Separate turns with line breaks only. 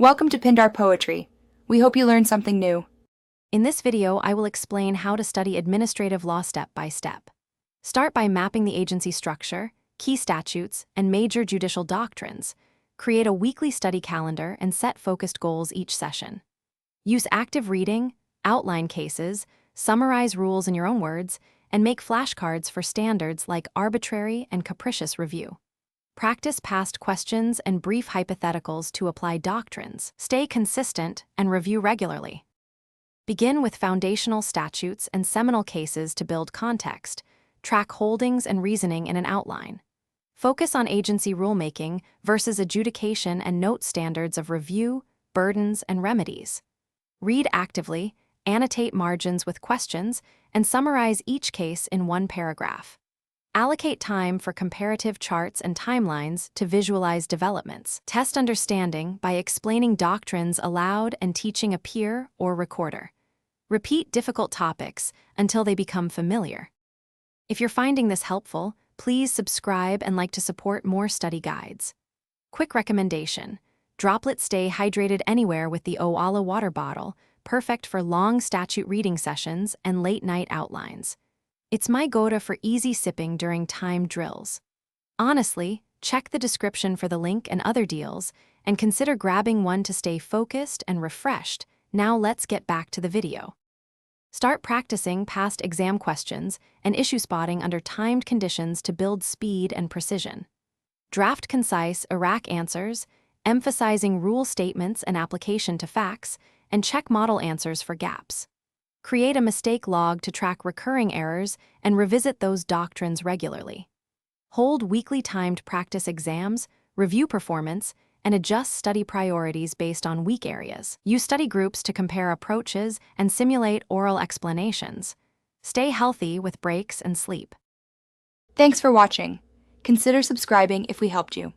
Welcome to Pindar Poetry. We hope you learned something new.
In this video, I will explain how to study administrative law step by step. Start by mapping the agency structure, key statutes, and major judicial doctrines. Create a weekly study calendar and set focused goals each session. Use active reading, outline cases, summarize rules in your own words, and make flashcards for standards like arbitrary and capricious review. Practice past questions and brief hypotheticals to apply doctrines. Stay consistent and review regularly. Begin with foundational statutes and seminal cases to build context. Track holdings and reasoning in an outline. Focus on agency rulemaking versus adjudication and note standards of review, burdens, and remedies. Read actively, annotate margins with questions, and summarize each case in one paragraph. Allocate time for comparative charts and timelines to visualize developments. Test understanding by explaining doctrines aloud and teaching a peer or recorder. Repeat difficult topics until they become familiar. If you're finding this helpful, please subscribe and like to support more study guides. Quick recommendation: Droplet Stay Hydrated Anywhere with the Oala water bottle, perfect for long statute reading sessions and late-night outlines. It's my go-to for easy sipping during timed drills. Honestly, check the description for the link and other deals, and consider grabbing one to stay focused and refreshed. Now let's get back to the video. Start practicing past exam questions and issue spotting under timed conditions to build speed and precision. Draft concise IRAC answers, emphasizing rule statements and application to facts, and check model answers for gaps. Create a mistake log to track recurring errors and revisit those doctrines regularly. Hold weekly timed practice exams, review performance, and adjust study priorities based on weak areas. Use study groups to compare approaches and simulate oral explanations. Stay healthy with breaks and sleep.
Thanks for watching. Consider subscribing if we helped you.